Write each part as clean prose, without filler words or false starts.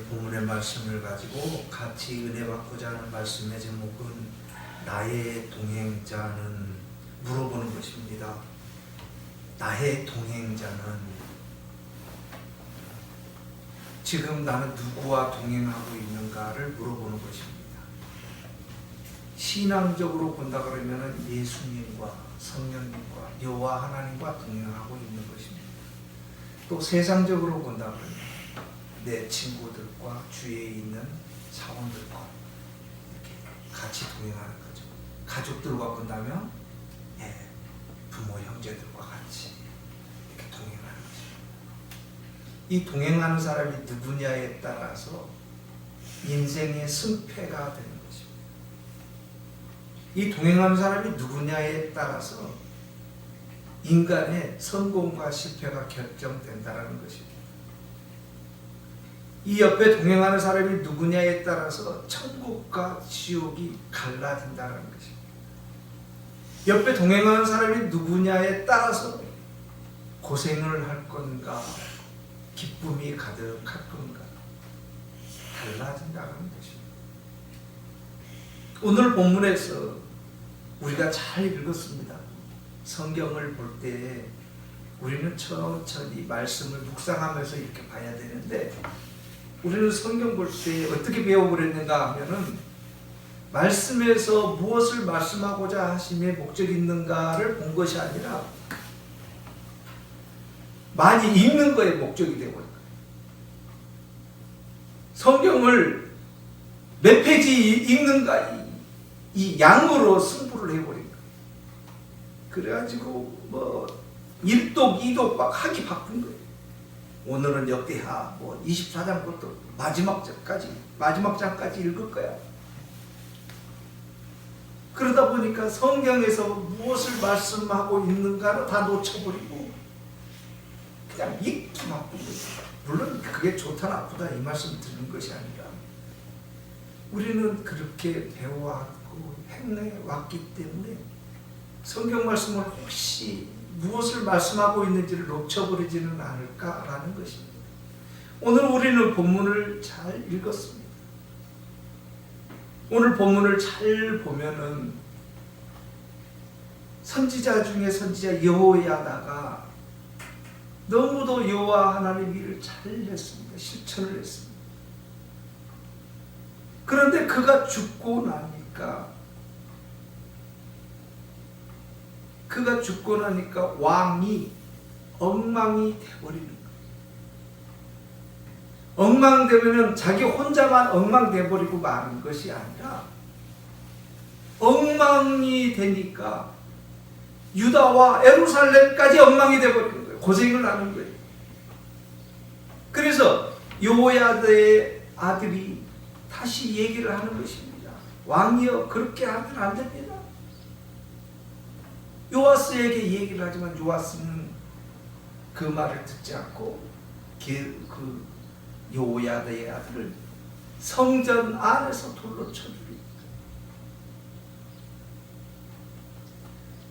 본문의 말씀을 가지고 같이 은혜 받고자 하는 말씀의 제목은 나의 동행자는 물어보는 것입니다. 나의 동행자는 지금 나는 누구와 동행하고 있는가를 물어보는 것입니다. 신앙적으로 본다 그러면 예수님과 성령님과 여호와 하나님과 동행하고 있는 것입니다. 또 세상적으로 본다 그러면 내 친구들과 주위에 있는 사원들과 이렇게 같이 동행하는 거죠. 가족들과 본다면 부모 형제들과 같이 이렇게 동행하는 거죠. 이 동행하는 사람이 누구냐에 따라서 인생의 승패가 되는 것입니다. 이 동행하는 사람이 누구냐에 따라서 인간의 성공과 실패가 결정된다는 것입니다. 이 옆에 동행하는 사람이 누구냐에 따라서 천국과 지옥이 갈라진다는 것입니다. 옆에 동행하는 사람이 누구냐에 따라서 고생을 할 건가, 기쁨이 가득할 건가 달라진다는 것입니다. 오늘 본문에서 우리가 잘 읽었습니다. 성경을 볼 때 우리는 천천히 말씀을 묵상하면서 이렇게 봐야 되는데, 우리는 성경 볼 때 어떻게 배워버렸는가 하면은 말씀에서 무엇을 말씀하고자 하심의 목적이 있는가를 본 것이 아니라 많이 읽는 거에 목적이 되고 있는 거예요. 성경을 몇 페이지 읽는가 이 양으로 승부를 해버린 거예요. 그래가지고 뭐 1독, 2독 막 하기 바쁜 거예요. 오늘은 역대하 24장부터 마지막 장까지 읽을 거야. 그러다 보니까 성경에서 무엇을 말씀하고 있는가를 다 놓쳐버리고 그냥 읽기 바쁜 거예요. 물론 그게 좋다 나쁘다 이 말씀 드리는 것이 아니라 우리는 그렇게 배워왔고 행해왔기 때문에 성경 말씀을 혹시 무엇을 말씀하고 있는지를 놓쳐버리지는 않을까라는 것입니다. 오늘 우리는 본문을 잘 읽었습니다. 오늘 본문을 잘 보면은 선지자 중에 선지자 여호야다가 너무도 여호와 하나님 일을 잘 했습니다. 실천을 했습니다. 그런데 그가 죽고 나니까 왕이 엉망이 되어버리는 거예요. 엉망되면 자기 혼자만 엉망되어버리고 마는 것이 아니라 엉망이 되니까 유다와 예루살렘까지 엉망이 되어버리는 거예요. 고생을 하는 거예요. 그래서 여호야다의 아들이 다시 얘기를 하는 것입니다. 왕이여, 그렇게 하면 안 됩니다. 요아스에게 얘기를 하지만 요아스는 그 말을 듣지 않고 그 여호야다의 아들을 성전 안에서 돌로 쳐죽입니다.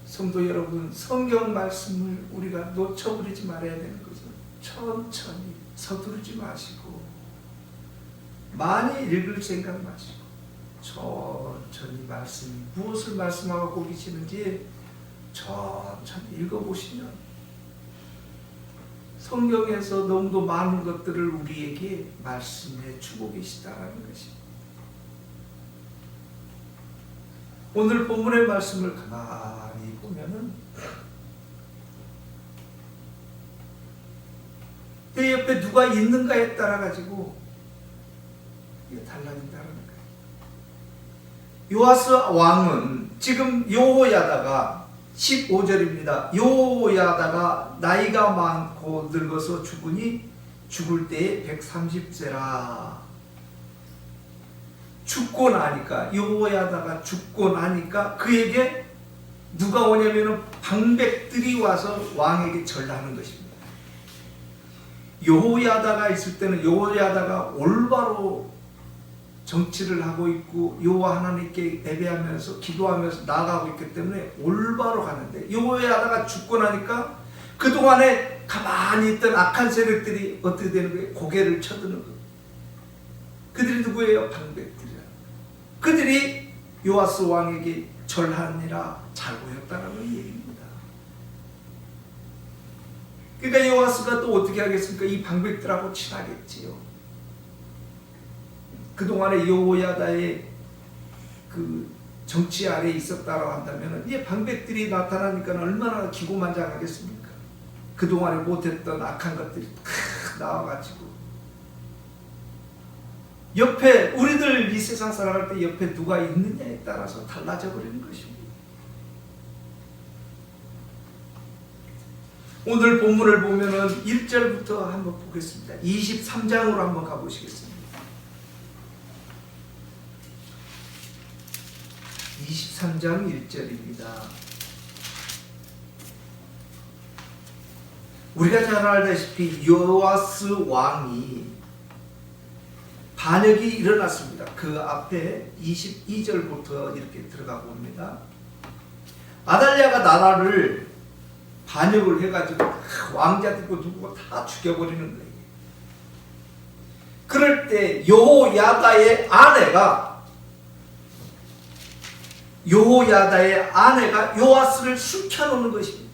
성도 여러분, 성경 말씀을 우리가 놓쳐버리지 말아야 되는 거죠. 천천히 서두르지 마시고 많이 읽을 생각 마시고 천천히 말씀이 무엇을 말씀하고 계시는지 천천히 읽어보시면 성경에서 너무도 많은 것들을 우리에게 말씀해 주고 계시다는 것입니다. 오늘 본문의 말씀을 가만히 보면은 내 옆에 누가 있는가에 따라 가지고 이게 달라진다는 거예요. 요아스 왕은 지금 여호야다가 15절입니다. 여호야다가 나이가 많고 늙어서 죽으니 죽을 때에 130세라. 죽고 나니까 여호야다가 죽고 나니까 그에게 누가 오냐면은 방백들이 와서 왕에게 절하는 것입니다. 여호야다가 있을 때는 여호야다가 올바로 정치를 하고 있고 여호와 하나님께 예배하면서 기도하면서 나아가고 있기 때문에 올바로 가는데, 여호야다가 죽고 나니까 그동안에 가만히 있던 악한 세력들이 어떻게 되는 거예요? 고개를 쳐드는 거예요. 그들이 누구예요? 방백들이야. 그들이 요아스 왕에게 절하니라 잘 보였다라는 얘기입니다. 그러니까 요아스가 또 어떻게 하겠습니까? 이 방백들하고 친하겠지요. 그동안에 여호야다의 그 정치 아래에 있었다고 한다면 이 방백들이 나타나니까 얼마나 기고만장하겠습니까? 그동안에 못했던 악한 것들이 탁 나와가지고 옆에 우리들 이 세상 살아갈 때 옆에 누가 있느냐에 따라서 달라져 버리는 것입니다. 오늘 본문을 보면은 1절부터 한번 보겠습니다. 23장으로 한번 가보시겠습니다. 23장 1절입니다. 우리가 잘 알다시피 요아스 왕이 반역이 일어났습니다. 그 앞에 22절부터 이렇게 들어가 봅니다. 아달랴가 나라를 반역을 해가지고 왕자 듣고 누구고 다 죽여버리는 거예요. 그럴 때 여호야다의 아내가 요아스를 숨겨놓는 것입니다.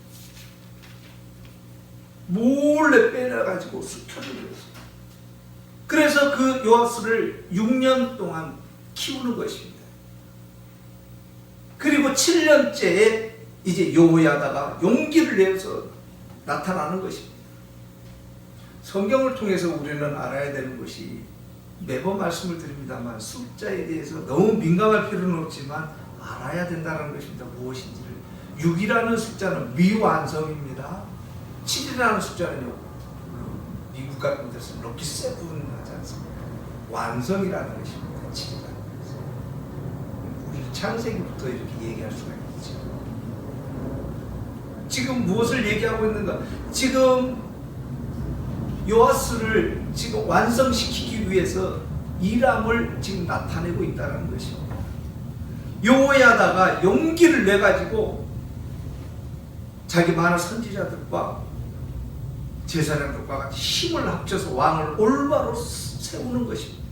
몰래 빼내가지고 숨겨놓는 것입니다. 그래서 그 요아스를 6년 동안 키우는 것입니다. 그리고 7년째에 이제 여호야다가 용기를 내서 나타나는 것입니다. 성경을 통해서 우리는 알아야 되는 것이 매번 말씀을 드립니다만 숫자에 대해서 너무 민감할 필요는 없지만 알아야 된다는 것입니다. 무엇인지를. 6이라는 숫자는 미완성입니다. 7이라는 숫자는요, 미국 같은 데서 럭키 세븐 하지 않습니까? 완성이라는 것입니다. 7이라는 것은. 우리 창세기부터 이렇게 얘기할 수가 있죠. 지금 무엇을 얘기하고 있는가? 지금 요아스를 지금 완성시키기 위해서 이람을 지금 나타내고 있다는 것입니다. 여호야다가 용기를 내가지고 자기 많은 선지자들과 제사장들과 같이 힘을 합쳐서 왕을 올바로 세우는 것입니다.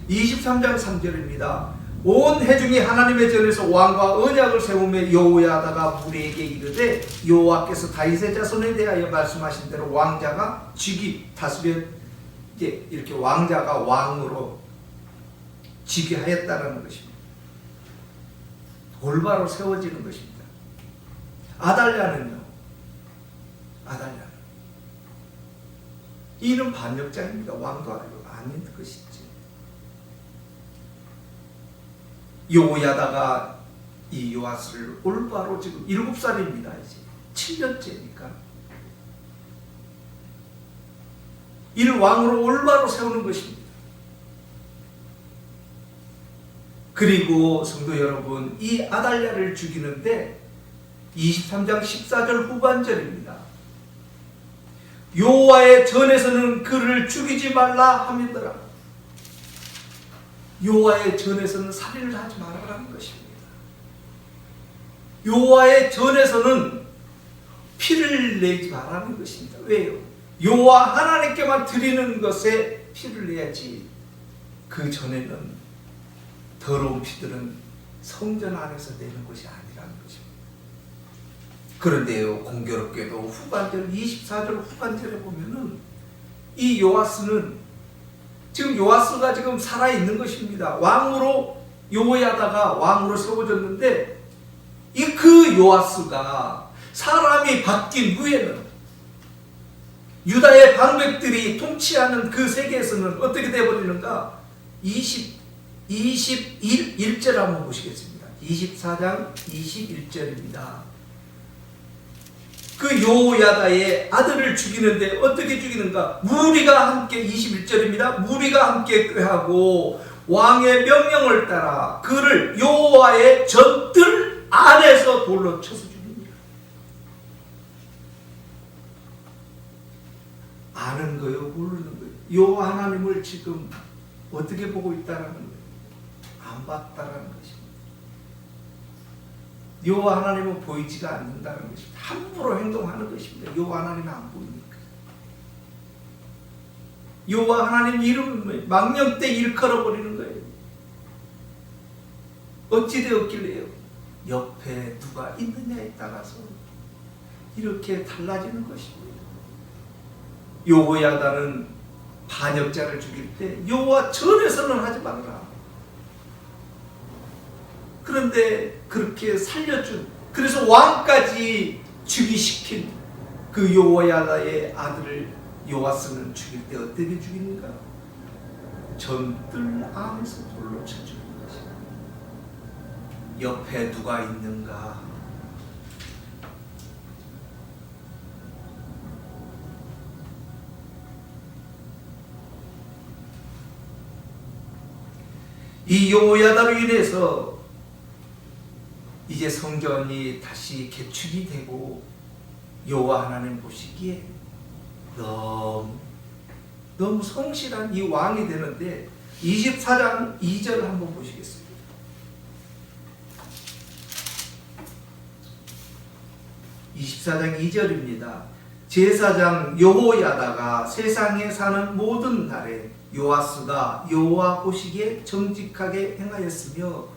23장 3절입니다. 온 회중이 하나님의 전에서 왕과 언약을 세우며 여호야다가 무리에게 이르되 여호와께서 다윗의 자손에 대하여 말씀하신 대로 왕자가 다스려 이제 이렇게 왕자가 왕으로 즉위하였다는 것입니다. 올바로 세워지는 것입니다. 아달랴는요. 이는 반역자입니다. 왕도 아닌 것이지. 여호야다가 이 요아스를 올바로 지금 7살입니다. 이제 7년째니까 이를 왕으로 올바로 세우는 것입니다. 그리고 성도 여러분, 이 아달랴를 죽이는데 23장 14절 후반절입니다. 여호와의 전에서는 그를 죽이지 말라 하미더라. 여호와의 전에서는 살인을 하지 말라는 것입니다. 여호와의 전에서는 피를 내지 말라는 것입니다. 왜요? 여호와 하나님께만 드리는 것에 피를 내야지 그 전에는 더러운 피들은 성전 안에서 내는 것이 아니라는 것입니다. 그런데요, 공교롭게도 후반절 24절 후반절에 보면은 이 요아스는 지금 요아스가 지금 살아있는 것입니다. 왕으로 여호야다가 왕으로 세워졌는데 이 그 요아스가 사람이 바뀐 후에는 유다의 방백들이 통치하는 그 세계에서는 어떻게 되어버리는가? 21절 한번 보시겠습니다. 24장 21절입니다. 그 여호야다의 아들을 죽이는데 어떻게 죽이는가? 무리가 함께 21절입니다. 무리가 함께 꾀하고 왕의 명령을 따라 그를 여호와의 젖들 안에서 돌로 쳐서 죽입니다. 아는 거요, 모르는 거요. 여호와 하나님을 지금 어떻게 보고 있다라는 거예요? 안 봤다라는 것입니다. 여호와 하나님은 보이지가 않는다는 것입니다. 함부로 행동하는 것입니다. 여호와 하나님은 안 보이니까. 여호와 하나님 이름을 망령때 일컬어 버리는 거예요. 어찌 되었길래요? 옆에 누가 있느냐에 따라서 이렇게 달라지는 것입니다. 여호야다는 반역자를 죽일 때 여호와 전에서는 하지 말라. 그런데 그렇게 살려준, 그래서 왕까지 즉위시킨 그 여호야다의 아들을 요아스는 죽일 때 어떻게 죽이는가? 전뜰 안에서 돌로 쳐 죽인 것입니다. 옆에 누가 있는가? 이 여호야다로 인해서 이제 성전이 다시 개축이 되고 여호와 하나님 보시기에 너무 성실한 이 왕이 되는데 24장 2절 한번 보시겠습니다. 24장 2절입니다. 제사장 여호야다가 세상에 사는 모든 날에 요아스가 여호와 보시기에 정직하게 행하였으며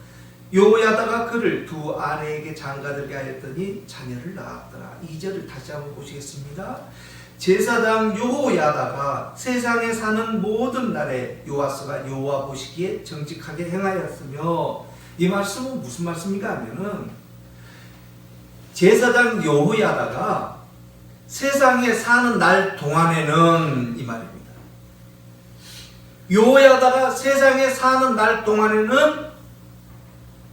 여호야다가 그를 두 아내에게 장가들게 하였더니 자녀를 낳았더라. 2절을 다시 한번 보시겠습니다. 제사장 여호야다가 세상에 사는 모든 날에 요아스가 여호와 보시기에 정직하게 행하였으며, 이 말씀은 무슨 말씀인가 하면은 제사장 여호야다가 세상에 사는 날 동안에는, 이 말입니다. 여호야다가 세상에 사는 날 동안에는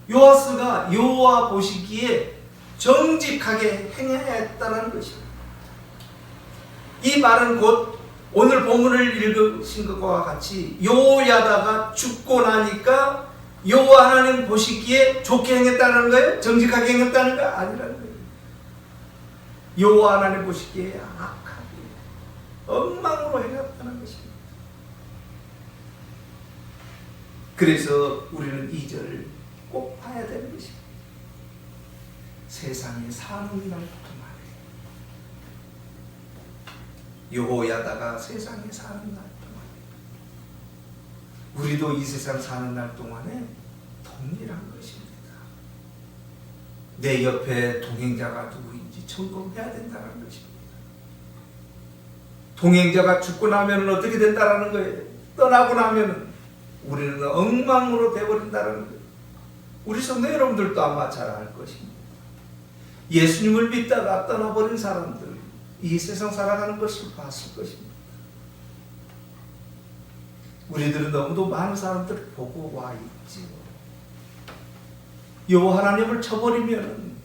요아스가 여호와 보시기에 정직하게 행해야 했다는 것입니다. 이 말은 곧 오늘 본문을 읽으신 것과 같이 여호야다가 죽고 나니까 여호와 하나님 보시기에 좋게 행했다는 거예요? 정직하게 행했다는 거 아니라는 거예요. 여호와 하나님 보시기에 악하게 엉망으로 행했다는 것입니다. 그래서 우리는 이 절을 꼭 봐야 되는 것입니다. 세상에 사는 날부터 말이에요. 여호야다가 세상에 사는 날 동안, 우리도 이 세상 사는 날 동안에 동일한 것입니다. 내 옆에 동행자가 누구인지 점검해야 된다는 것입니다. 동행자가 죽고 나면 어떻게 된다는 거예요? 떠나고 나면 우리는 엉망으로 되어버린다는 거예요. 우리 성도 여러분들도 아마 잘 알 것입니다. 예수님을 믿다가 떠나버린 사람들, 이 세상 살아가는 것을 봤을 것입니다. 우리들은 너무도 많은 사람들을 보고 와 있지요. 여호와 하나님을 쳐버리면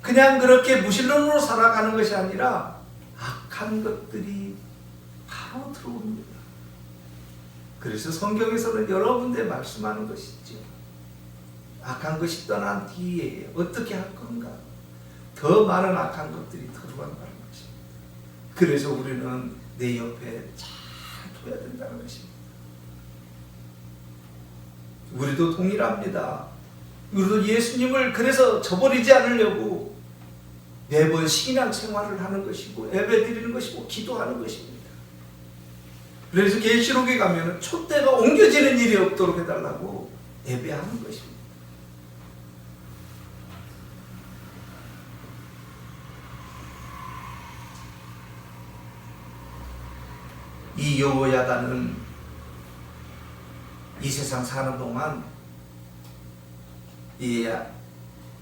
그냥 그렇게 무신론으로 살아가는 것이 아니라 악한 것들이 바로 들어옵니다. 그래서 성경에서는 여러 군데 말씀하는 것이죠. 악한 것이 떠난 뒤에 어떻게 할 건가? 더 많은 악한 것들이 들어간다는 것입니다. 그래서 우리는 내 옆에 잘 둬야 된다는 것입니다. 우리도 동일합니다. 우리도 예수님을 그래서 저버리지 않으려고 매번 신앙 생활을 하는 것이고 예배 드리는 것이고 기도하는 것입니다. 그래서 계시록에 가면 촛대가 옮겨지는 일이 없도록 해달라고 예배하는 것입니다. 이 여호야다는 이 세상 사는 동안 이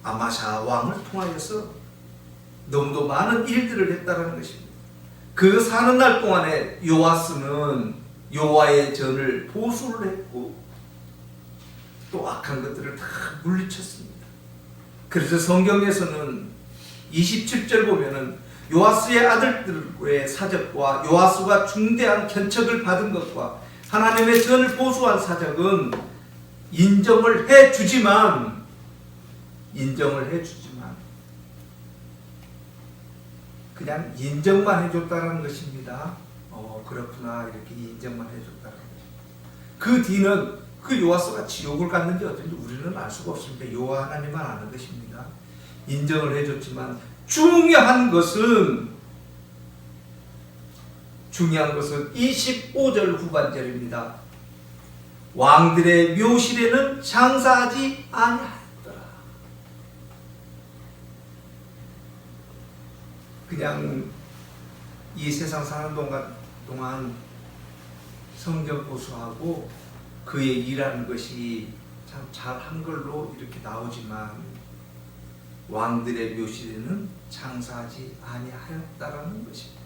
아마샤 왕을 통하여서 너무도 많은 일들을 했다는 것입니다. 그 사는 날 동안에 요아스는 여호와의 전을 보수를 했고 또 악한 것들을 다 물리쳤습니다. 그래서 성경에서는 27절 보면은 요아스의 아들들의 사적과 요아스가 중대한 견책을 받은 것과 하나님의 전을 보수한 사적은 인정을 해주지만 그냥 인정만 해줬다는 것입니다. 그렇구나, 이렇게 인정만 해줬다는 것입니다. 그 뒤는 그 요아스가 지옥을 갔는지 어쩐지 우리는 알 수가 없습니다. 여호와 하나님만 아는 것입니다. 인정을 해줬지만 중요한 것은 중요한 것은 25절 후반절입니다. 왕들의 묘실에는 장사하지 아니하였더라. 그냥 이 세상 사는 동안 성경 고수하고 그의 일하는 것이 참 잘한 걸로 이렇게 나오지만 왕들의 묘실에는 장사하지 아니하였다라는 것입니다.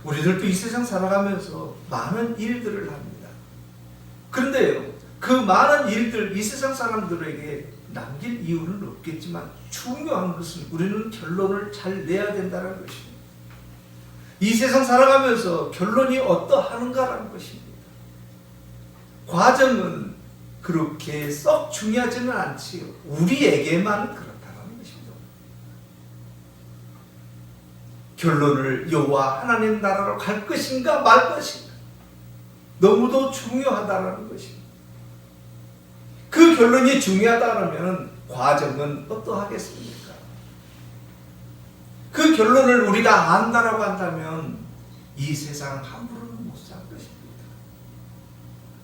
우리들도 이 세상 살아가면서 많은 일들을 합니다. 그런데요, 그 많은 일들 이 세상 사람들에게 남길 이유는 없겠지만 중요한 것은 우리는 결론을 잘 내야 된다는 것입니다. 이 세상 살아가면서 결론이 어떠하는가라는 것입니다. 과정은 그렇게 썩 중요하지는 않지요. 우리에게만 그렇다는 것입니다. 결론을 여호와 하나님 나라로 갈 것인가 말 것인가 너무도 중요하다는 것입니다. 그 결론이 중요하다면 과정은 어떠하겠습니까? 그 결론을 우리가 안다라고 한다면 이 세상 함부로는 못 살 것입니다.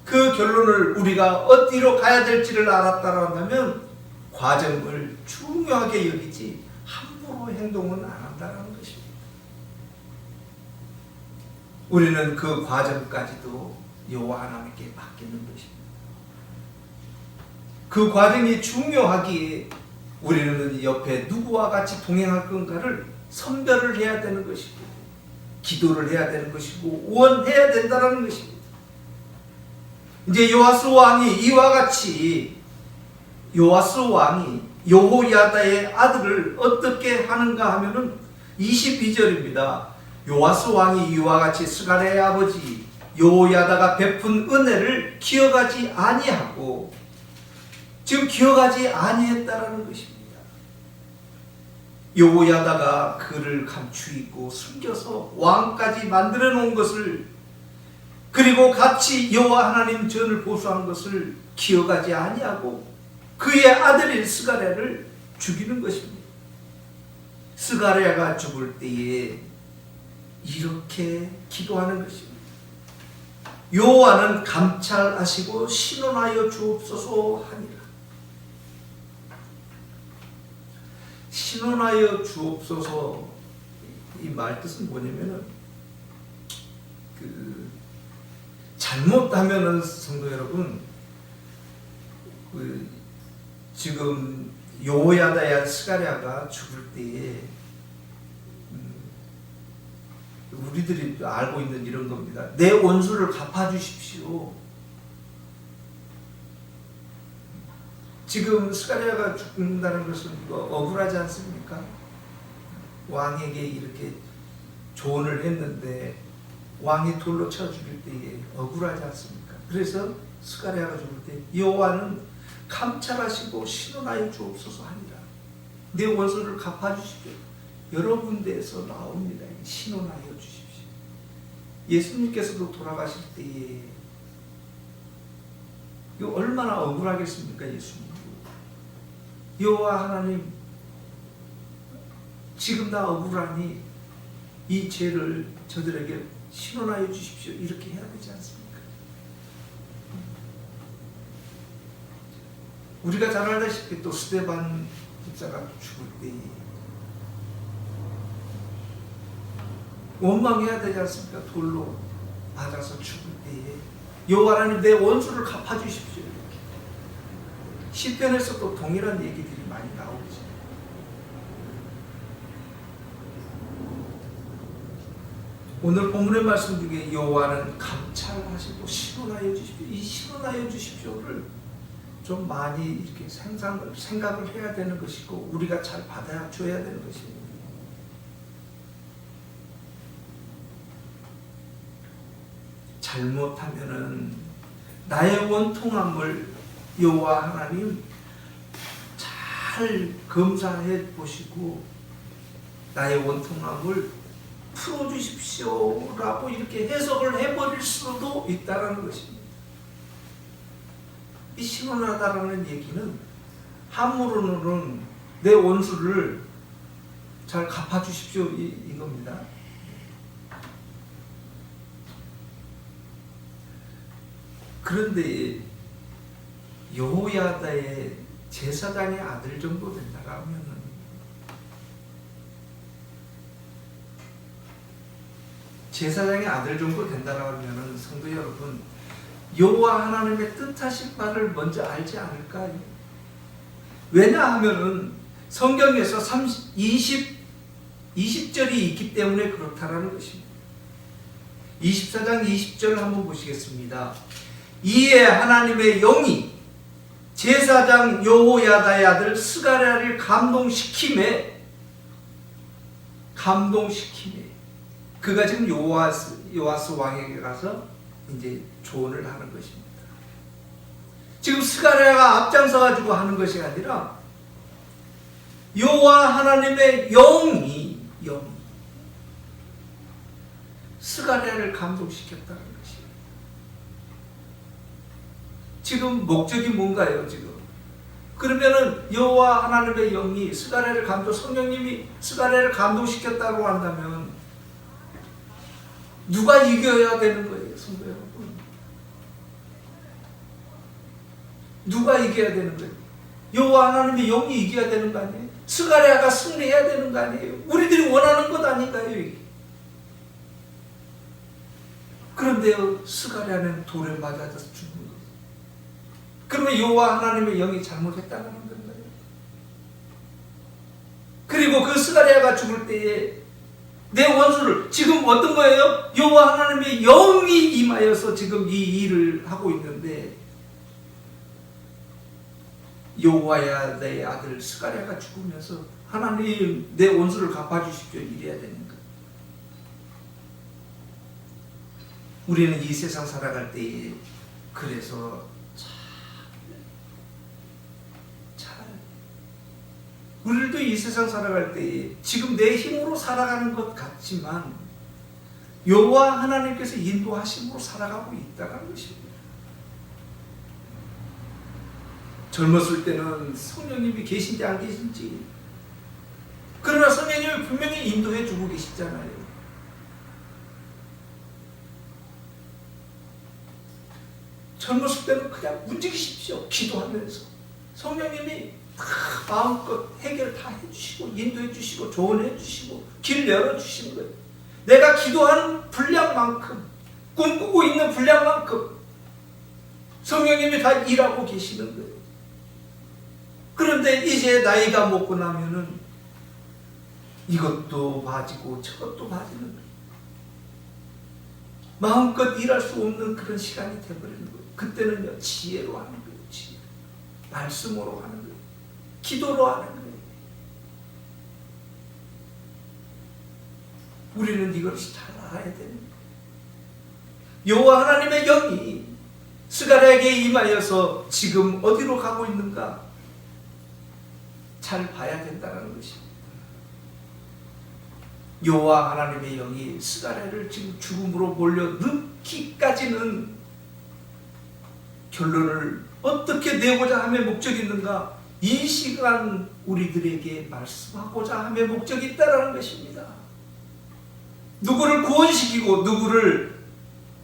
그 결론을 우리가 어디로 가야 될지를 알았다고 한다면 과정을 중요하게 여기지 함부로 행동은 안 한다는 것입니다. 우리는 그 과정까지도 여호와 하나님께 맡기는 것입니다. 그 과정이 중요하기에 우리는 옆에 누구와 같이 동행할 건가를 선별을 해야 되는 것이고 기도를 해야 되는 것이고 원해야 된다는 것입니다. 이제 요아스 왕이 이와 같이 요아스 왕이 여호야다의 아들을 어떻게 하는가 하면은 22절입니다. 요아스 왕이 이와 같이 스가랴의 아버지 여호야다가 베푼 은혜를 기억하지 아니하고 지금 기억하지 아니했다라는 것입니다. 여호야다가 그를 감추이고 숨겨서 왕까지 만들어 놓은 것을 그리고 같이 여호와 하나님 전을 보수한 것을 기억하지 아니하고 그의 아들인 스가랴를 죽이는 것입니다. 스가랴가 죽을 때에 이렇게 기도하는 것입니다. 여호와는 감찰하시고 신원하여 주옵소서 하니라. 신원하여 주옵소서 이 말 뜻은 뭐냐면은 잘못하면은 성도 여러분 지금 여호야다야 스가랴가 죽을 때에 우리들이 알고 있는 이런 겁니다. 내 원수를 갚아주십시오. 지금 스가랴가 죽는다는 것은 이거 억울하지 않습니까? 왕에게 이렇게 조언을 했는데 왕이 돌로 쳐 죽일 때에 억울하지 않습니까? 그래서 스가랴가 죽을 때 여호와는 감찰하시고 신원하여 주옵소서 하니라. 내 원수를 갚아주십시오. 여러 군데에서 나옵니다. 신원하여 주십시오. 예수님께서도 돌아가실 때에 이거 얼마나 억울하겠습니까? 예수님. 여호와 하나님 지금 나 억울하니 이 죄를 저들에게 신원하여 주십시오. 이렇게 해야 되지 않습니까? 우리가 잘 알다시피 또 스데반 집사가 죽을 때 원망해야 되지 않습니까? 돌로 맞아서 죽을 때에 여호와 하나님 내 원수를 갚아주십시오. 이렇게 시편에서 또 동일한 얘기들이 많이 나오죠. 오늘 본문의 말씀 중에 여호와는 감찰하시고 신원하여 주십시오. 이 신원하여 주십시오를 좀 많이 이렇게 생각을 해야 되는 것이고 우리가 잘 받아줘야 되는 것입니다. 잘못하면은 나의 원통함을 여호와 하나님 잘 검사해 보시고 나의 원통함을 풀어주십시오라고 이렇게 해석을 해버릴 수도 있다는 것입니다. 이 신원하다라는 얘기는 함으로는 내 원수를 잘 갚아주십시오 이겁니다. 그런데 여호야다의 제사장의 아들 정도 된다라면은 제사장의 아들 정도 된다라면은 성도 여러분, 여호와 하나님의 뜻하신 바를 먼저 알지 않을까요? 왜냐하면은 성경에서 20절이 있기 때문에 그렇다라는 것입니다. 24장 20절 한번 보시겠습니다. 이에 하나님의 영이 제사장 여호야다의 아들 스가랴를 감동시키매 그가 지금 요아스 왕에게 가서 이제 조언을 하는 것입니다. 지금 스가랴가 앞장서 가지고 하는 것이 아니라 여호와 하나님의 영이 스가랴를 감동시켰다는 것이에요. 지금 목적이 뭔가요? 지금 그러면은 여호와 하나님의 영이 스가랴를 성령님이 스가랴를 감동시켰다고 한다면 누가 이겨야 되는 거예요, 성도 여러분? 누가 이겨야 되는 거예요? 여호와 하나님의 영이 이겨야 되는 거 아니에요? 스가랴가 승리해야 되는 거 아니에요? 우리들이 원하는 것 아닌가요, 이게? 그런데요, 스가랴는 돌에 맞아서 죽는 거예요. 그러면 여호와 하나님의 영이 잘못했다는 건가요? 그리고 그 스가랴가 죽을 때에 내 원수를 지금 어떤 거예요? 여호와 하나님의 영이 임하여서 지금 이 일을 하고 있는데 여호야다의 아들 스가랴가 죽으면서 하나님 내 원수를 갚아주십시오 이래야 되는 거예요. 우리는 이 세상 살아갈 때에 그래서 우리도 이 세상 살아갈 때에 지금 내 힘으로 살아가는 것 같지만 여호와 하나님께서 인도하심으로 살아가고 있다는 것입니다. 젊었을 때는 성령님이 계신지 안 계신지, 그러나 성령님이 분명히 인도해 주고 계시잖아요. 젊었을 때는 그냥 움직이십시오. 기도하면서 성령님이 다 마음껏 해결 다 해주시고 인도해 주시고 조언해 주시고 길 열어주시는 거예요. 내가 기도한 분량만큼, 꿈꾸고 있는 분량만큼 성령님이 다 일하고 계시는 거예요. 그런데 이제 나이가 먹고 나면은 이것도 봐지고 저것도 봐지는 거예요. 마음껏 일할 수 없는 그런 시간이 되어버리는 거예요. 그때는요, 지혜로 하는 거예요. 지혜. 말씀으로 하는 거예요. 기도로 하는 거예요. 우리는 이걸 잘 알아야 되는 거예요. 여호와 하나님의 영이 스가랴에게 임하여서 지금 어디로 가고 있는가 잘 봐야 된다는 것입니다. 여호와 하나님의 영이 스가랴를 지금 죽음으로 몰려넣기까지는 결론을 어떻게 내고자 함의 목적이 있는가? 이 시간 우리들에게 말씀하고자 함의 목적이 있다는 것입니다. 누구를 구원시키고 누구를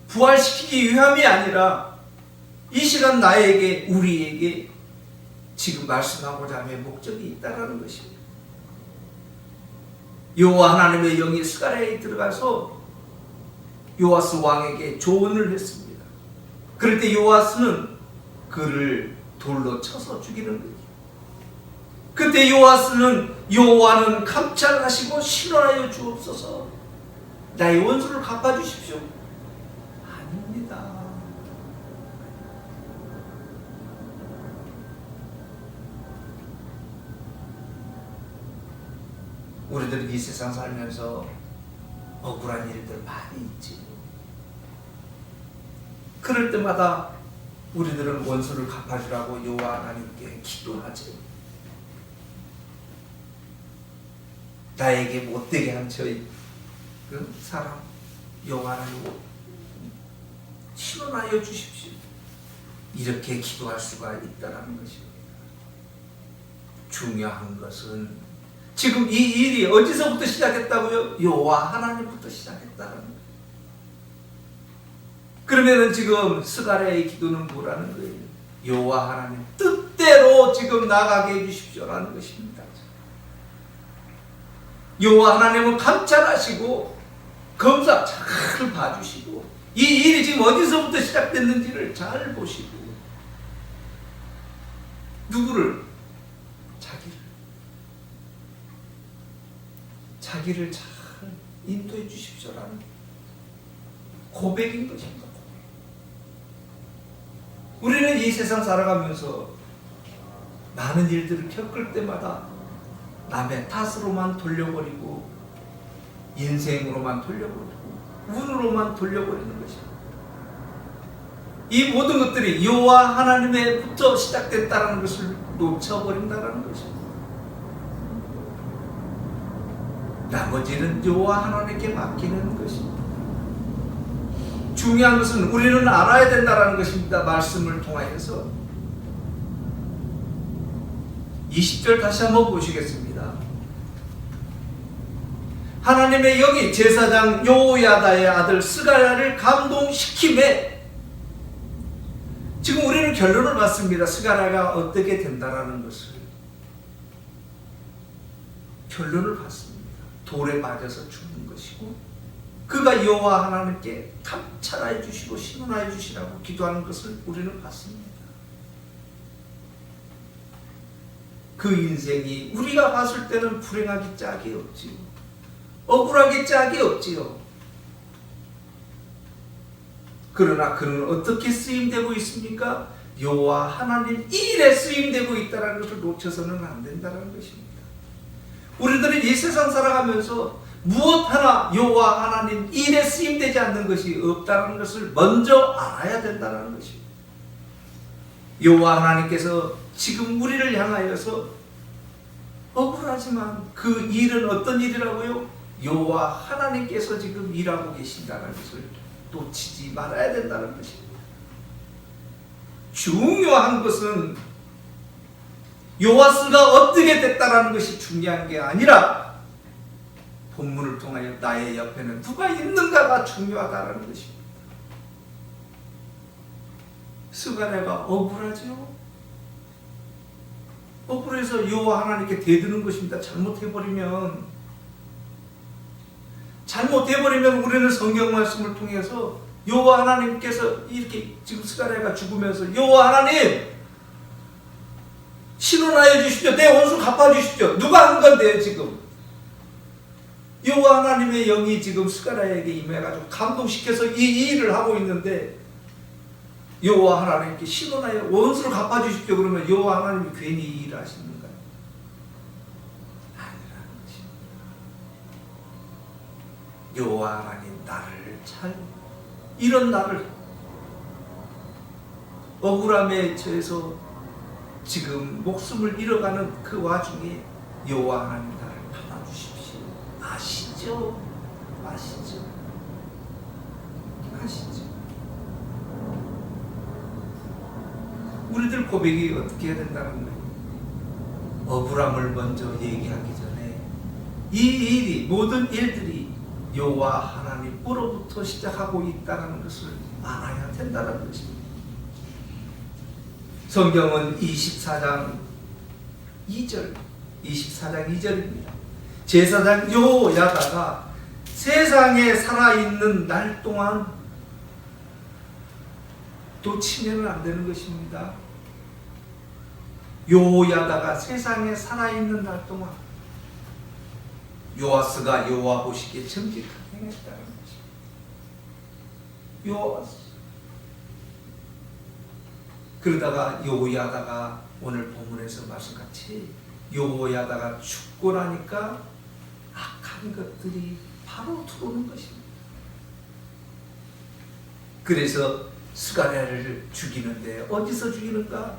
부활시키기 위함이 아니라 이 시간 나에게, 우리에게 지금 말씀하고자 함의 목적이 있다는 것입니다. 여호와 하나님의 영이 스가랴에 들어가서 요아스 왕에게 조언을 했습니다. 그럴 때 요아스는 그를 돌로 쳐서 죽이는 거예요. 그때 요아스는 여호와는 감찰하시고 신원하여 주옵소서, 나의 원수를 갚아주십시오. 아닙니다. 우리들은 이 세상 살면서 억울한 일들 많이 있지. 그럴 때마다 우리들은 원수를 갚아주라고 여호와 하나님께 기도하죠. 나에게 못되게 한 저희 그 사람 여호와 하나님 신원하여 주십시오. 이렇게 기도할 수가 있다는 것입니다. 중요한 것은 지금 이 일이 어디서부터 시작했다고요? 여호와 하나님부터 시작했다는 거예요. 그러면은 지금 스가랴의 기도는 뭐라는 거예요? 여호와 하나님 뜻대로 지금 나가게 해주십시오라는 것입니다. 여호와 하나님은 감찰하시고 검사 잘 봐주시고 이 일이 지금 어디서부터 시작됐는지를 잘 보시고 누구를? 자기를 잘 인도해 주십시오라는 고백인 것입니다. 우리는 이 세상 살아가면서 많은 일들을 겪을 때마다 남의 탓으로만 돌려버리고 인생으로만 돌려버리고 운으로만 돌려버리는 것입니다. 이 모든 것들이 여호와 하나님에부터 시작됐다는 것을 놓쳐버린다는 것입니다. 나머지는 여호와 하나님께 맡기는 것입니다. 중요한 것은 우리는 알아야 된다는 것입니다. 말씀을 통하여서 20절 다시 한번 보시겠습니다. 하나님의 영이 제사장 여호야다의 아들 스가랴를 감동시킴에 지금 우리는 결론을 봤습니다. 스가랴가 어떻게 된다라는 것을 결론을 봤습니다. 돌에 맞아서 죽는 것이고 그가 여호와 하나님께 감찰하여 주시고 신원하여 주시라고 기도하는 것을 우리는 봤습니다. 그 인생이 우리가 봤을 때는 불행하기 짝이 없지요. 억울하기 짝이 없지요. 그러나 그는 어떻게 쓰임되고 있습니까? 여호와 하나님 일에 쓰임되고 있다는 것을 놓쳐서는 안 된다는 것입니다. 우리들은 이 세상 살아가면서 무엇 하나 여호와 하나님 일에 쓰임되지 않는 것이 없다는 것을 먼저 알아야 된다는 것입니다. 여호와 하나님께서 지금 우리를 향하여서 억울하지만 그 일은 어떤 일이라고요? 여호와 하나님께서 지금 일하고 계신다는 것을 놓치지 말아야 된다는 것입니다. 중요한 것은 요아스가 어떻게 됐다라는 것이 중요한 게 아니라 본문을 통하여 나의 옆에는 누가 있는가가 중요하다는 것입니다. 스가랴가 억울하죠. 억울해서 여호와 하나님께 대드는 것입니다. 잘못해버리면 우리는 성경 말씀을 통해서 여호와 하나님께서 이렇게 지금 스가랴가 죽으면서 여호와 하나님 신원하여 주십시오. 내 원수 갚아주십시오. 누가 한 건데요 지금? 여호와 하나님의 영이 지금 스가랴에게 임해가지고 감동시켜서 이 일을 하고 있는데 여호와 하나님께 신원하여 원수를 갚아주십시오. 그러면 여호와 하나님이 괜히 이 일을 하시는가요? 아니라는 것입니다. 여호와 하나님 나를 이런 나를 억울함에 처해서 지금 목숨을 잃어가는 그 와중에 여호와 하나님 나를 받아주십시오. 아시죠? 우리들 고백이 어떻게 해야 된다는 거예요? 억울함을 먼저 얘기하기 전에 이 일이 모든 일들이 여호와 하나님으로부터 시작하고 있다는 것을 알아야 된다는 것입니다. 성경은 24장 2절입니다. 제사장 여호야다가 세상에 살아있는 날 동안 놓치면 안 되는 것입니다. 여호야다가 세상에 살아있는 날 동안 요아스가 여호와 보시기에 정직하게 행했다는 것입니다. 요아스. 그러다가 여호야다가 오늘 본문에서 말씀같이 여호야다가 죽고 나니까 악한 것들이 바로 들어오는 것입니다. 그래서 스가랴를 죽이는데 어디서 죽이는가?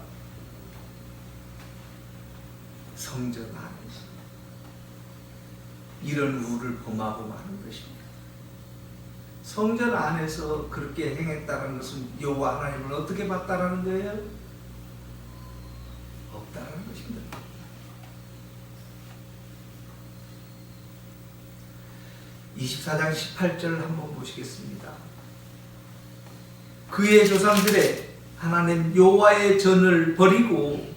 성전 안에서. 이런 우를 범하고 마는 것입니다. 성전 안에서 그렇게 행했다는 것은 여호와 하나님을 어떻게 봤다라는 거예요? 없다라는 것입니다. 24장 18절 한번 보시겠습니다. 그의 조상들의 하나님 여호와의 전을 버리고,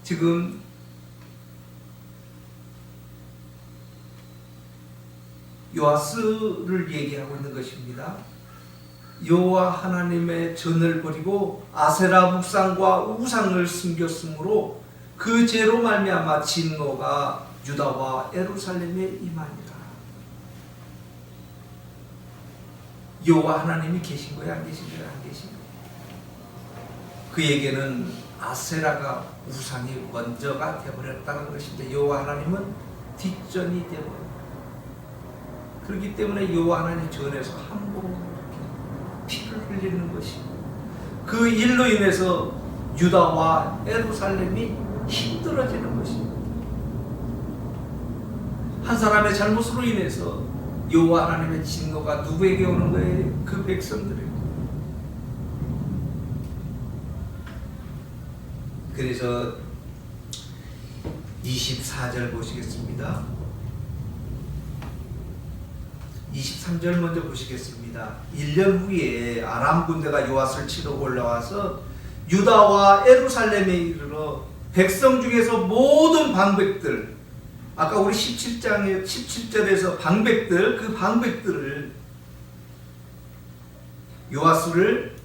지금 요아스를 얘기하고 있는 것입니다. 여호와 하나님의 전을 버리고 아세라 묵상과 우상을 숨겼으므로 그 죄로 말미암아 진노가 유다와 예루살렘에 임하니라. 여호와 하나님이 계신 거야, 안 계신 거야? 안 계신 거야. 그에게는 아세라가 우상이 먼저가 되어버렸다는 것인데 여호와 하나님은 뒷전이 되어버렸다. 그렇기 때문에 여호와 하나님 전에서 함부로 피를 흘리는 것이고, 그 일로 인해서 유다와 예루살렘이 힘들어지는 것입니다. 한 사람의 잘못으로 인해서 여호와 하나님의 진노가 누구에게 오는 거예요? 그 백성들에게. 그래서 24절 보시겠습니다. 23절 먼저 보시겠습니다. 1년 후에 아람 군대가 요아스를 치러 올라와서 유다와 예루살렘에 이르러 백성 중에서 모든 방백들, 아까 우리 17절에서 방백들, 그 방백들을, 요아스를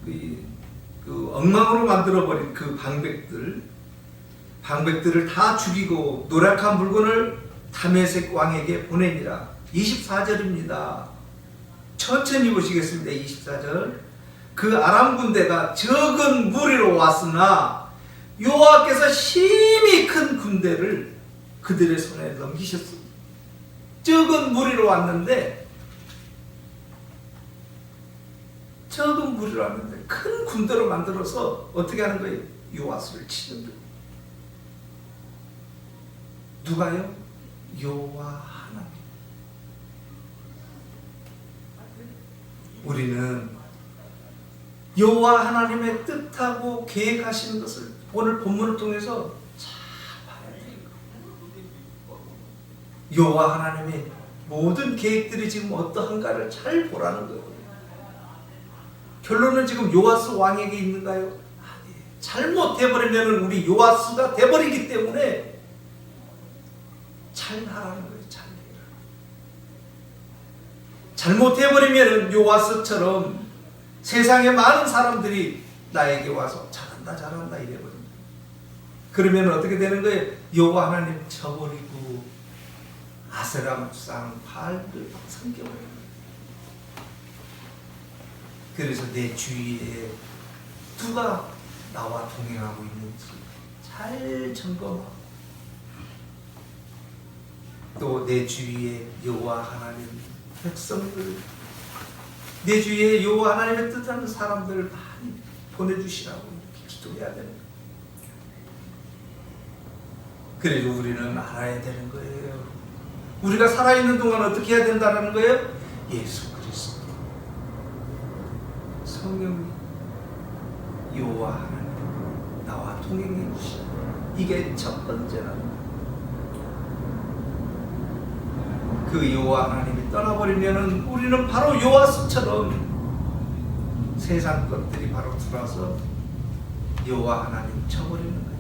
그 엉망으로 만들어버린 그 방백들을 다 죽이고 노력한 물건을 다메섹 왕에게 보내니라. 24절입니다. 천천히 보시겠습니다. 24절. 그 아람 군대가 적은 무리로 왔으나 여호와께서 심히 큰 군대를 그들의 손에 넘기셨습니다. 적은 무리로 왔는데 큰 군대로 만들어서 어떻게 하는 거예요? 요아스를 치는 거예요. 누가요? 여호와 하나님. 우리는 여호와 하나님의 뜻하고 계획하시는 것을 오늘 본문을 통해서 잘 봐야 돼요. 여호와 하나님의 모든 계획들이 지금 어떠한가를 잘 보라는 거예요. 결론은 지금 요아스 왕에게 있는가요? 아니에요. 잘못해버리면 우리 요아스가 돼버리기 때문에 잘 하라는 거예요. 잘못해버리면 요아스처럼 세상에 많은 사람들이 나에게 와서 잘한다 이래버립니다. 그러면 어떻게 되는 거예요? 여호와 하나님 쳐버리고 아세라 묵상 발을 삼켜버려요. 그래서 내 주위에 누가 나와 동행하고 있는지 잘 점검하고, 또 내 주위에 여호와 하나님 백성들, 내 주위에 여호와 하나님의 뜻하는 사람들을 많이 보내주시라고 이렇게 기도해야 되는 거예요. 그래도 우리는 알아야 되는 거예요. 우리가 살아있는 동안 어떻게 해야 된다는 거예요? 예수 그리스도, 성령님, 여호와 하나님 나와 동행해 주시라. 이게 첫 번째라는 거예요. 그 여호와 하나님이 떠나버리면은 우리는 바로 요아스처럼 세상 것들이 바로 들어와서 여호와 하나님 쳐버리는 거예요.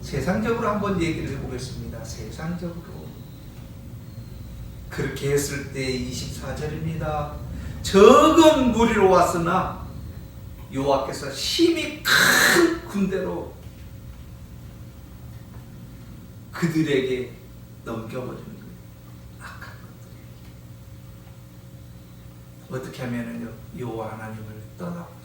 세상적으로 한번 얘기를 해보겠습니다. 세상적으로 그렇게 했을 때 24절입니다. 적은 무리로 왔으나 여호와께서 심히 큰 군대로 그들에게 넘겨버리는 거예요. 악한 것들이. 어떻게 하면은요, 여호와 하나님을 떠나버려요.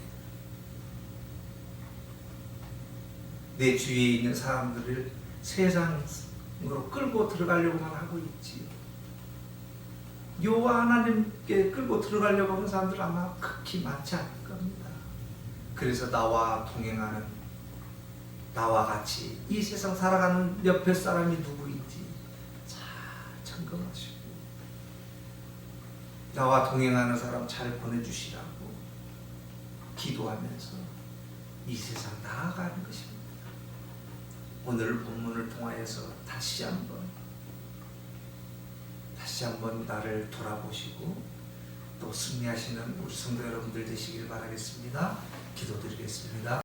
내 주위에 있는 사람들을 세상으로 끌고 들어가려고만 하고 있지. 여호와 하나님께 끌고 들어가려고 하는 사람들 아마 극히 많지 않을 겁니다. 그래서 나와 동행하는, 나와 같이 이 세상 살아가는 옆에 사람이 누구인지 잘 점검하시고, 나와 동행하는 사람 잘 보내주시라고 기도하면서 이 세상 나아가는 것입니다. 오늘 본문을 통하여서 다시 한번 나를 돌아보시고 또 승리하시는 우리 성도 여러분들 되시길 바라겠습니다. 기도드리겠습니다.